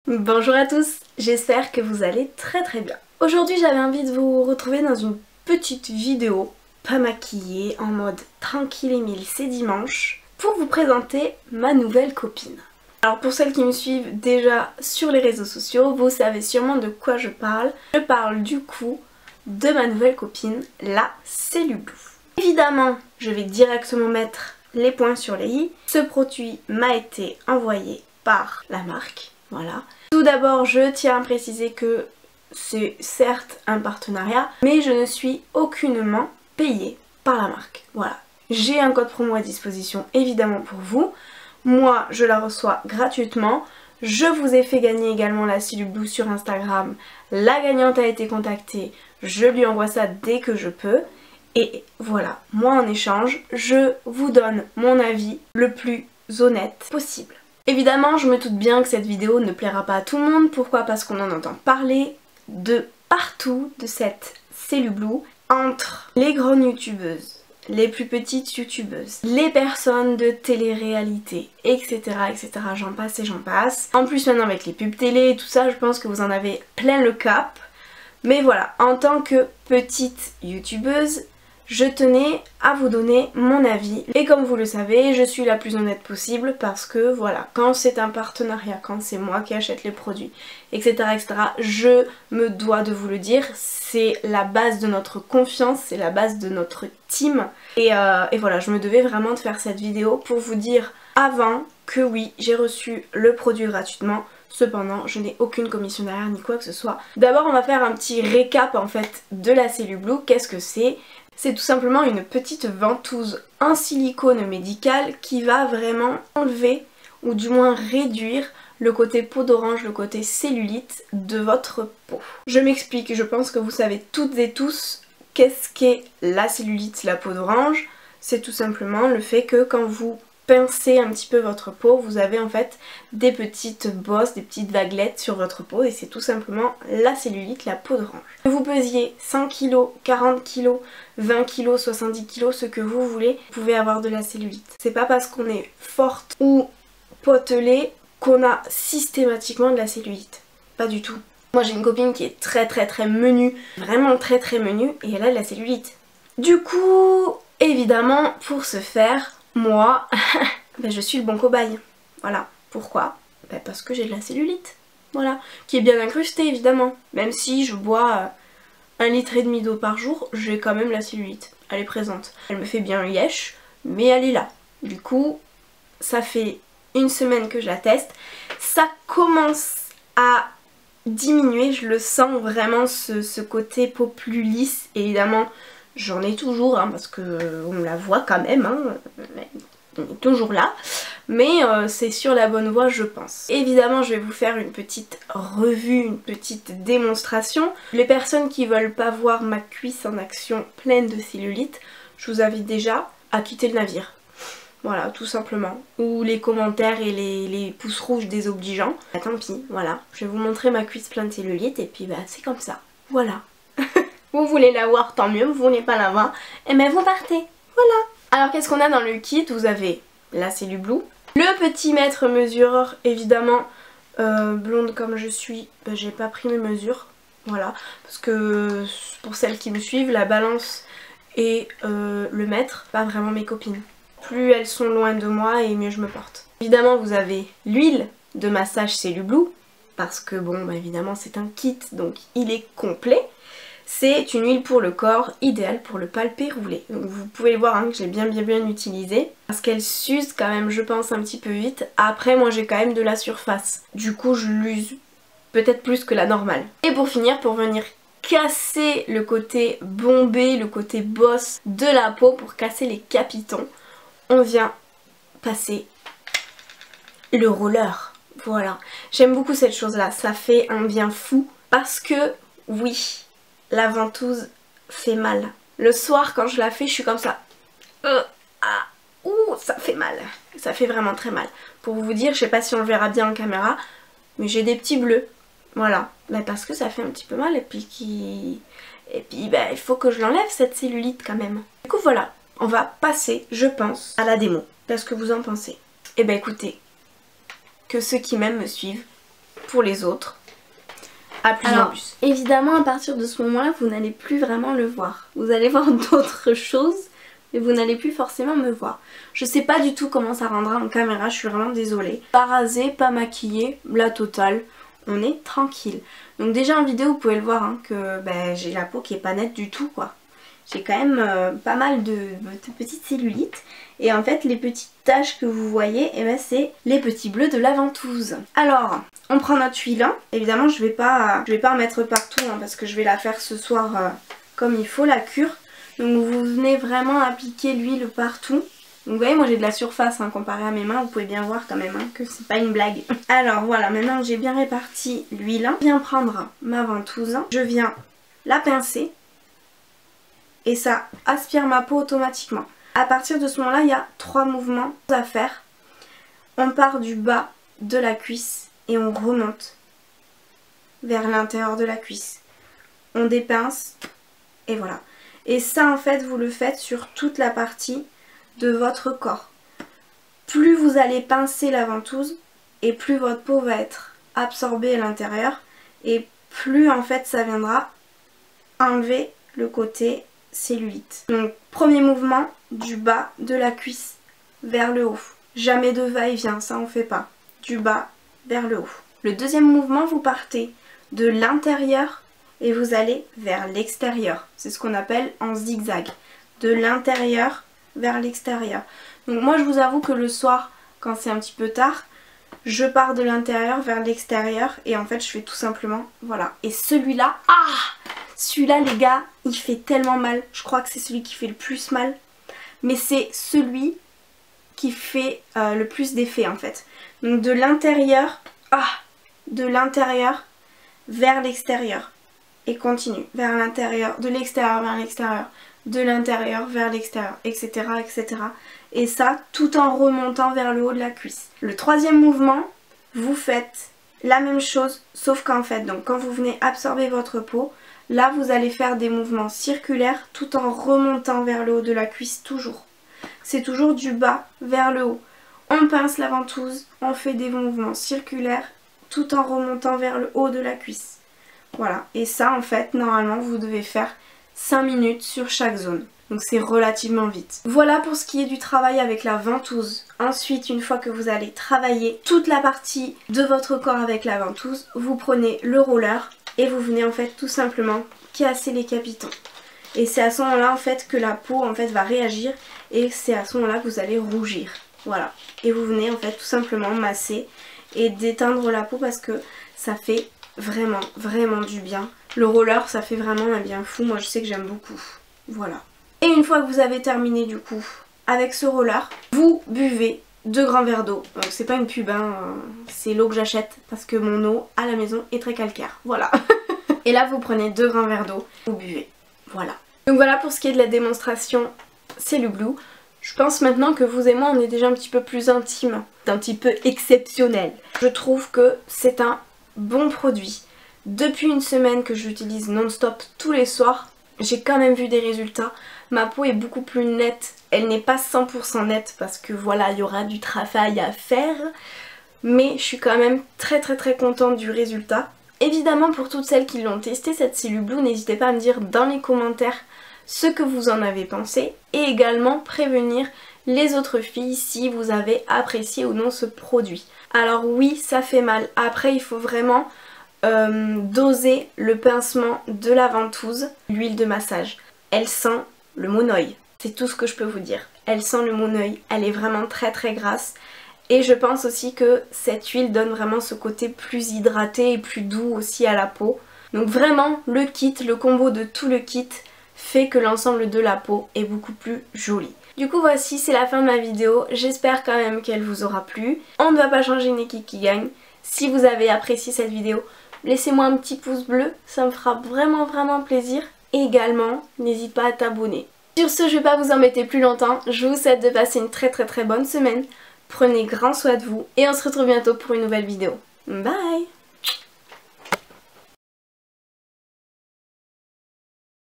Bonjour à tous, j'espère que vous allez très bien. Aujourd'hui j'avais envie de vous retrouver dans une petite vidéo, pas maquillée, en mode tranquille et mille, c'est dimanche, pour vous présenter ma nouvelle copine. Alors pour celles qui me suivent déjà sur les réseaux sociaux, vous savez sûrement de quoi je parle. Je parle du coup de ma nouvelle copine, la Cellublue. Évidemment, je vais directement mettre les points sur les i. Ce produit m'a été envoyé par la marque, voilà. Tout d'abord, je tiens à préciser que c'est certes un partenariat, mais je ne suis aucunement payée par la marque. Voilà. J'ai un code promo à disposition évidemment pour vous. Moi, je la reçois gratuitement. Je vous ai fait gagner également la Cellublue sur Instagram. La gagnante a été contactée. Je lui envoie ça dès que je peux. Et voilà, moi en échange, je vous donne mon avis le plus honnête possible. Évidemment, je me doute bien que cette vidéo ne plaira pas à tout le monde. Pourquoi? Parce qu'on en entend parler de partout de cette Cellublue, entre les grandes youtubeuses, les plus petites youtubeuses, les personnes de télé-réalité, etc. etc. J'en passe et j'en passe. En plus maintenant avec les pubs télé et tout ça, je pense que vous en avez plein le cap. Mais voilà, en tant que petite youtubeuse, je tenais à vous donner mon avis. Et comme vous le savez, je suis la plus honnête possible parce que voilà, quand c'est un partenariat, quand c'est moi qui achète les produits, etc., etc., je me dois de vous le dire. C'est la base de notre confiance, c'est la base de notre team. Et voilà, je me devais vraiment de faire cette vidéo pour vous dire avant que oui, j'ai reçu le produit gratuitement. Cependant, je n'ai aucune commission derrière ni quoi que ce soit. D'abord, on va faire un petit récap en fait de la Cellublue. Qu'est-ce que c'est? C'est tout simplement une petite ventouse en silicone médical qui va vraiment enlever ou du moins réduire le côté peau d'orange, le côté cellulite de votre peau. Je m'explique, je pense que vous savez toutes et tous qu'est-ce qu'est la cellulite, la peau d'orange. C'est tout simplement le fait que quand vous pincez un petit peu votre peau, vous avez en fait des petites bosses, des petites vaguelettes sur votre peau et c'est tout simplement la cellulite, la peau d'orange. Que vous pesiez 100 kg, 40 kg, 20 kg, 70 kg, ce que vous voulez, vous pouvez avoir de la cellulite. C'est pas parce qu'on est forte ou potelée qu'on a systématiquement de la cellulite. Pas du tout. Moi j'ai une copine qui est très menue, vraiment très menue et elle a de la cellulite. Du coup, évidemment, pour ce faire, moi, ben je suis le bon cobaye. Voilà. Pourquoi? Ben parce que j'ai de la cellulite. Voilà. Qui est bien incrustée évidemment. Même si je bois 1,5 litre d'eau par jour, j'ai quand même la cellulite. Elle est présente. Elle me fait bien yesh, mais elle est là. Du coup, ça fait une semaine que je la teste. Ça commence à diminuer. Je le sens vraiment ce côté peau plus lisse. Évidemment, j'en ai toujours, hein, parce que on la voit quand même, hein, on est toujours là, mais c'est sur la bonne voie je pense. Évidemment je vais vous faire une petite revue, une petite démonstration. Les personnes qui veulent pas voir ma cuisse en action pleine de cellulite, je vous invite déjà à quitter le navire. Voilà, tout simplement. Ou les commentaires et les pouces rouges désobligeants. Bah, tant pis, voilà. Je vais vous montrer ma cuisse pleine de cellulite et puis bah c'est comme ça. Voilà. Vous voulez la voir, tant mieux, vous voulez pas la voir, et ben vous partez, voilà. Alors qu'est-ce qu'on a dans le kit? Vous avez la Cellublue, le petit mètre mesureur, évidemment, blonde comme je suis, ben, j'ai pas pris mes mesures, voilà, parce que pour celles qui me suivent, la balance et le mètre, pas vraiment mes copines. Plus elles sont loin de moi et mieux je me porte. Évidemment vous avez l'huile de massage Cellublue, parce que bon, ben, évidemment c'est un kit, donc il est complet. C'est une huile pour le corps, idéale pour le palpé roulé. Donc vous pouvez voir hein, que j'ai bien utilisé. Parce qu'elle s'use quand même, je pense, un petit peu vite. Après, moi j'ai quand même de la surface. Du coup, je l'use peut-être plus que la normale. Et pour finir, pour venir casser le côté bombé, le côté bosse de la peau, pour casser les capitons, on vient passer le roller. Voilà. J'aime beaucoup cette chose-là. Ça fait un bien fou. Parce que, oui, la ventouse fait mal. Le soir quand je la fais je suis comme ça. Ça fait mal. Ça fait vraiment très mal. Pour vous dire, je sais pas si on le verra bien en caméra, mais j'ai des petits bleus. Voilà. Bah parce que ça fait un petit peu mal et puis bah, il faut que je l'enlève cette cellulite quand même. Du coup voilà, on va passer, je pense, à la démo. Qu'est-ce que vous en pensez? Eh bah écoutez, que ceux qui m'aiment me suivent. pour les autres. À plus en plus. Évidemment, à partir de ce moment-là, vous n'allez plus vraiment le voir. Vous allez voir d'autres choses, mais vous n'allez plus forcément me voir. Je sais pas du tout comment ça rendra en caméra, je suis vraiment désolée. Pas rasé, pas maquillée, la totale. On est tranquille. Donc déjà en vidéo, vous pouvez le voir hein, que j'ai la peau qui est pas nette du tout quoi. J'ai quand même pas mal de petites cellulites. Et en fait les petites taches que vous voyez, c'est les petits bleus de la ventouse. Alors, on prend notre huile. Évidemment je vais pas en mettre partout hein, parce que je vais la faire ce soir comme il faut la cure. Donc vous venez vraiment appliquer l'huile partout. Donc vous voyez moi j'ai de la surface hein, comparé à mes mains, vous pouvez bien voir quand même hein, que c'est pas une blague. Alors voilà, maintenant que j'ai bien réparti l'huile, je viens prendre ma ventouse, je viens la pincer et ça aspire ma peau automatiquement. À partir de ce moment là il y a 3 mouvements à faire. On part du bas de la cuisse et on remonte vers l'intérieur de la cuisse. On dépince et voilà. Et ça en fait vous le faites sur toute la partie de votre corps. Plus vous allez pincer la ventouse et plus votre peau va être absorbée à l'intérieur et plus en fait ça viendra enlever le côté cellulite. Donc premier mouvement du bas de la cuisse vers le haut. Jamais de va-et-vient, ça on fait pas. Du bas vers le haut. Le deuxième mouvement, vous partez de l'intérieur et vous allez vers l'extérieur. C'est ce qu'on appelle en zigzag. De l'intérieur vers l'extérieur. Donc moi je vous avoue que le soir, quand c'est un petit peu tard, je pars de l'intérieur vers l'extérieur et en fait je fais tout simplement, voilà. Et celui-là, celui-là les gars, il fait tellement mal. Je crois que c'est celui qui fait le plus mal. Mais c'est celui qui fait le plus d'effet en fait. Donc de l'intérieur, vers l'extérieur. Et continue, vers l'intérieur, de l'extérieur vers l'extérieur, de l'intérieur vers l'extérieur, etc., etc. Et ça, tout en remontant vers le haut de la cuisse. Le troisième mouvement, vous faites la même chose, sauf qu'en fait, donc quand vous venez absorber votre peau, là vous allez faire des mouvements circulaires tout en remontant vers le haut de la cuisse toujours. C'est toujours du bas vers le haut. On pince la ventouse, on fait des mouvements circulaires tout en remontant vers le haut de la cuisse. Voilà, et ça en fait, normalement vous devez faire 5 minutes sur chaque zone. Donc c'est relativement vite. Voilà pour ce qui est du travail avec la ventouse. Ensuite, une fois que vous allez travailler toute la partie de votre corps avec la ventouse, vous prenez le roller et vous venez en fait tout simplement casser les capitons. Et c'est à ce moment-là en fait que la peau en fait va réagir et c'est à ce moment-là que vous allez rougir. Voilà. Et vous venez en fait tout simplement masser et déteindre la peau parce que ça fait vraiment, vraiment du bien. Le roller, ça fait vraiment un bien fou. Moi, je sais que j'aime beaucoup. Voilà. Et une fois que vous avez terminé du coup avec ce roller, vous buvez 2 grands verres d'eau. Donc c'est pas une pub, hein, c'est l'eau que j'achète parce que mon eau à la maison est très calcaire. Voilà. Et là, vous prenez 2 grands verres d'eau, vous buvez. Voilà. Donc voilà pour ce qui est de la démonstration Cellu Blue. Je pense maintenant que vous et moi, on est déjà un petit peu plus intimes, un petit peu exceptionnel. Je trouve que c'est un bon produit. Depuis une semaine que j'utilise non-stop tous les soirs, j'ai quand même vu des résultats. Ma peau est beaucoup plus nette. Elle n'est pas 100% nette parce que voilà, il y aura du travail à faire. Mais je suis quand même très contente du résultat. Évidemment, pour toutes celles qui l'ont testé, cette Cellu Blue, n'hésitez pas à me dire dans les commentaires ce que vous en avez pensé. Et également prévenir les autres filles si vous avez apprécié ou non ce produit. Alors oui, ça fait mal. Après, il faut vraiment doser le pincement de la ventouse, l'huile de massage. Elle sent le monoeil. C'est tout ce que je peux vous dire. Elle sent le monoeil. Elle est vraiment très grasse. Et je pense aussi que cette huile donne vraiment ce côté plus hydraté et plus doux aussi à la peau. Donc vraiment, le kit, le combo de tout le kit fait que l'ensemble de la peau est beaucoup plus jolie. Du coup voici, c'est la fin de ma vidéo. J'espère quand même qu'elle vous aura plu. On ne va pas changer une équipe qui gagne. Si vous avez apprécié cette vidéo, laissez-moi un petit pouce bleu. Ça me fera vraiment plaisir. Et également, n'hésite pas à t'abonner. Sur ce, je ne vais pas vous embêter plus longtemps. Je vous souhaite de passer une très bonne semaine. Prenez grand soin de vous et on se retrouve bientôt pour une nouvelle vidéo. Bye!